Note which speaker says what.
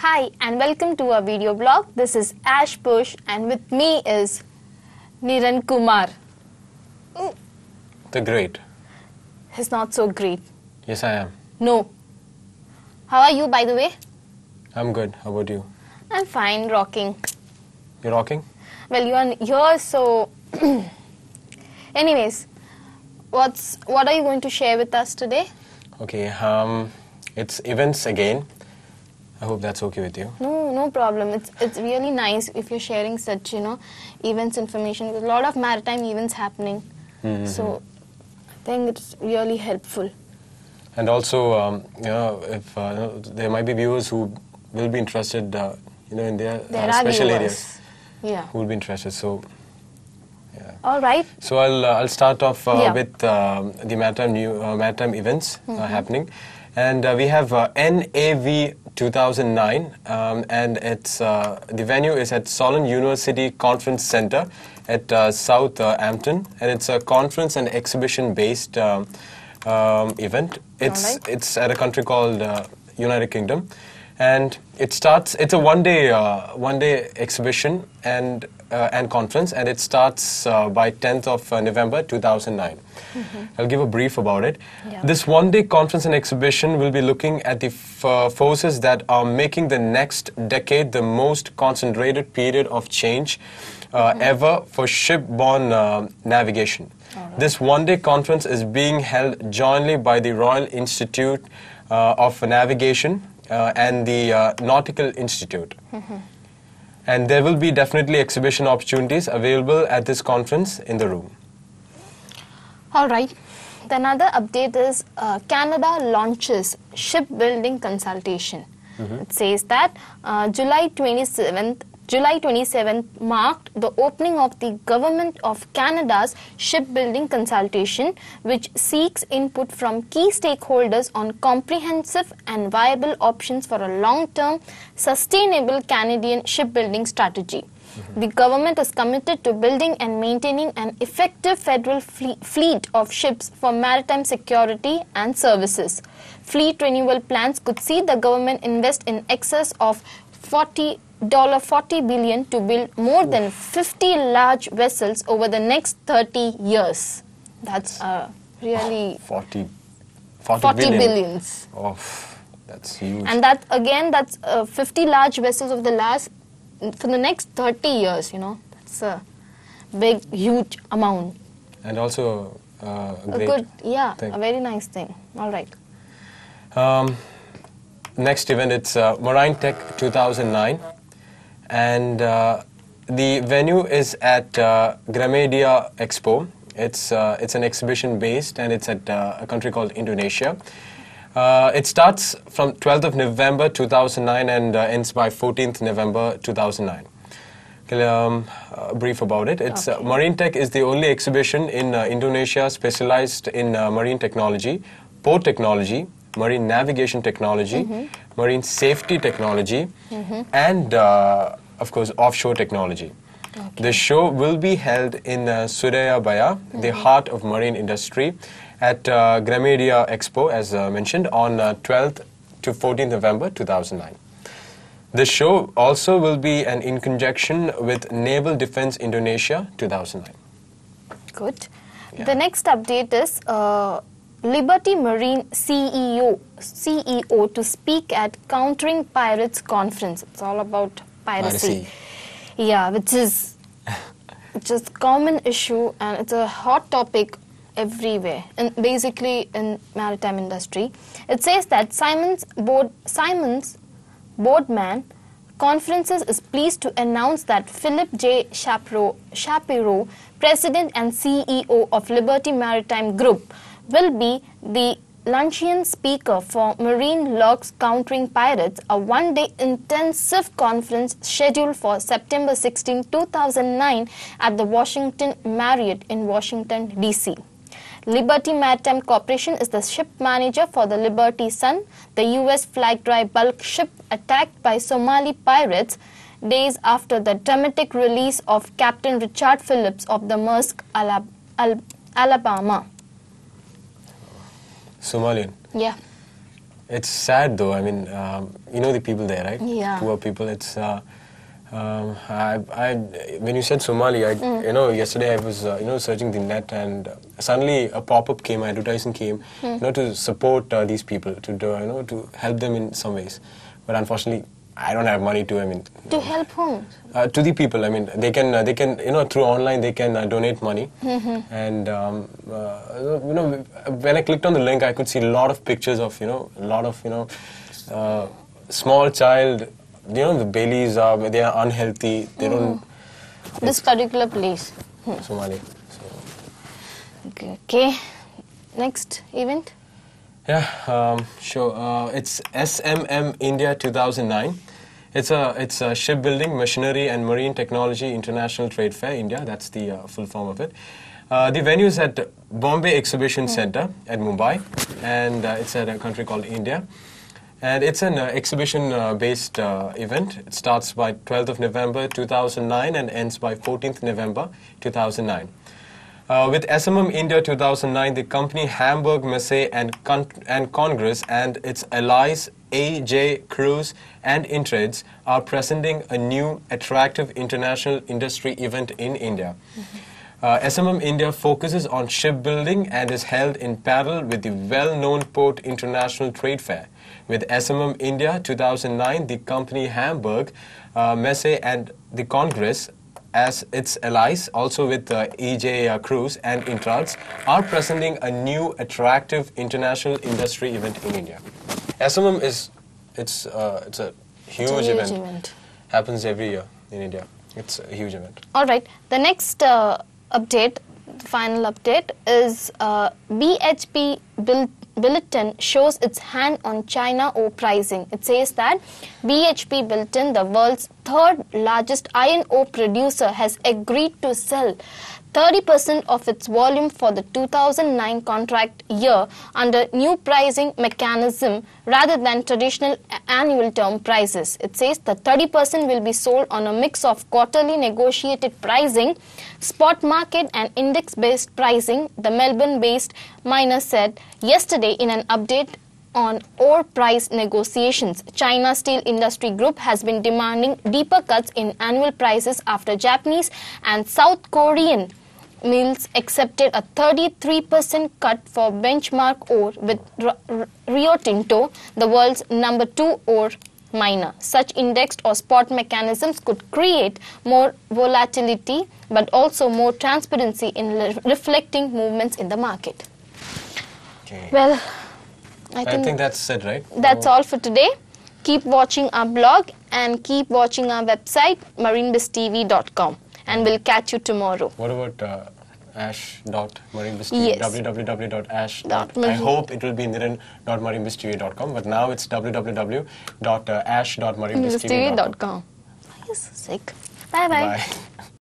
Speaker 1: Hi and welcome to our video blog. This is Ash Push and with me is Niran Kumar.
Speaker 2: The great.
Speaker 1: He's not so great.
Speaker 2: Yes, I am.
Speaker 1: No. How are you, by the way?
Speaker 2: I'm good. How about you?
Speaker 1: I'm fine, rocking.
Speaker 2: You're rocking?
Speaker 1: Well, you are here, so... Anyways, what are you going to share with us today?
Speaker 2: Okay, it's events again. I hope that's okay with you.
Speaker 1: No problem. It's really nice if you're sharing such, events information. There's a lot of maritime events happening. Mm-hmm. So I think it's really helpful.
Speaker 2: And also, if there might be viewers who will be interested, in their special areas.
Speaker 1: Yeah.
Speaker 2: Who will be interested. So, yeah.
Speaker 1: All right.
Speaker 2: So I'll start off with the maritime events happening, and we have NAV 2009, and it's the venue is at Solent University Conference Center at Southampton, and it's a conference and exhibition based event. It's at a country called United Kingdom, and it's a one day exhibition and conference, and it starts by 10th of November 2009. I'll give a brief about it.
Speaker 1: Yeah.
Speaker 2: This one-day conference and exhibition will be looking at the forces that are making the next decade the most concentrated period of change ever for shipborne navigation. Right. This one-day conference is being held jointly by the Royal Institute of Navigation and the Nautical Institute. And there will be definitely exhibition opportunities available at this conference in the room.
Speaker 1: All right. The another update is Canada launches shipbuilding consultation. It says that July 27th marked the opening of the Government of Canada's shipbuilding consultation, which seeks input from key stakeholders on comprehensive and viable options for a long-term, sustainable Canadian shipbuilding strategy. The government is committed to building and maintaining an effective federal fleet of ships for maritime security and services. Fleet renewal plans could see the government invest in excess of $40 billion to build more than 50 large vessels over the next 30 years. That's really...
Speaker 2: 40
Speaker 1: billions.
Speaker 2: Oh, that's huge.
Speaker 1: And that's 50 large vessels for the next 30 years, That's a big, huge amount.
Speaker 2: And also a great thing.
Speaker 1: A very nice thing. All right.
Speaker 2: Next event, it's Marine Tech 2009. And the venue is at Gramedia Expo. It's an exhibition based, and it's at a country called Indonesia. It starts from 12th of November 2009 and ends by 14th November 2009. A brief about it. It's Marine Tech is the only exhibition in Indonesia specialized in marine technology, port technology, marine navigation technology, marine safety technology, and of course offshore technology. Okay. The show will be held in Surabaya, the heart of marine industry, at Gramedia Expo, as mentioned, on 12th to 14th November 2009. The show also will be in conjunction with Naval Defense Indonesia 2009.
Speaker 1: Good. Yeah. The next update is Liberty Marine CEO to speak at Countering Pirates Conference. It's all about piracy. Yeah, which is common issue, and it's a hot topic everywhere, and basically in maritime industry. It says that Simon's Boardman Conferences is pleased to announce that Philip J. Shapiro, President and CEO of Liberty Maritime Group, will be the luncheon speaker for Marine Locks Countering Pirates, a one-day intensive conference scheduled for September 16, 2009 at the Washington Marriott in Washington, D.C. Liberty Maritime Corporation is the ship manager for the Liberty Sun, the U.S. flag dry bulk ship attacked by Somali pirates days after the dramatic release of Captain Richard Phillips of the Maersk Alabama.
Speaker 2: Somalian?
Speaker 1: Yeah.
Speaker 2: It's sad though. I mean, you know the people there, right?
Speaker 1: Yeah.
Speaker 2: Poor people. It's when you said Somali, you know, yesterday I was searching the net, and suddenly a pop-up came, advertising came, you know, to support these people, to do, you know, to help them in some ways. But unfortunately, I don't have money to. I mean,
Speaker 1: To help whom?
Speaker 2: to the people. I mean, they can you know, through online they can donate money, and you know, when I clicked on the link, I could see a lot of pictures of, you know, a lot of, you know, small child. You know, the Baileys they are unhealthy. They don't.
Speaker 1: This particular place.
Speaker 2: Somali. So.
Speaker 1: Okay. Next event.
Speaker 2: Yeah, sure. It's SMM India 2009. It's a shipbuilding, machinery and marine technology international trade fair, India. That's the full form of it. The venue is at Bombay Exhibition Center at Mumbai, and it's at a country called India. And it's an exhibition-based event. It starts by 12th of November 2009 and ends by 14th November 2009. With SMM India 2009, the company Hamburg Messe and Congress and its allies AJ Cruise and Intrades are presenting a new, attractive international industry event in India. SMM India focuses on shipbuilding and is held in parallel with the well-known Port International Trade Fair. With SMM India 2009, the company Hamburg Messe and the Congress as its allies, also with EJ Cruise and Intrades, are presenting a new, attractive international industry event in India. SMM it's a huge event. Happens every year in India. It's a huge event.
Speaker 1: All right. The next update, the final update, is BHP Billiton shows its hand on China ore pricing. It says that BHP Billiton, the world's third largest iron ore producer, has agreed to sell 30% of its volume for the 2009 contract year under new pricing mechanism rather than traditional annual term prices. It says the 30% will be sold on a mix of quarterly negotiated pricing, spot market and index-based pricing, the Melbourne-based miner said yesterday in an update on ore price negotiations. China Steel Industry Group has been demanding deeper cuts in annual prices after Japanese and South Korean mills accepted a 33% cut for benchmark ore with Rio Tinto, the world's number 2 ore miner. Such indexed or spot mechanisms could create more volatility but also more transparency in reflecting movements in the market.
Speaker 2: Okay.
Speaker 1: Well,
Speaker 2: I think that's it, right?
Speaker 1: That's all for today. Keep watching our blog and keep watching our website marinebiztv.com, and we'll catch you tomorrow.
Speaker 2: What about ash.marinebiztv?
Speaker 1: Yes.
Speaker 2: www.ash. I hope it will be niran.marinebiztv.com, but now it's www.ash.marinebiztv.com.
Speaker 1: Sick. Bye-bye.
Speaker 2: Bye.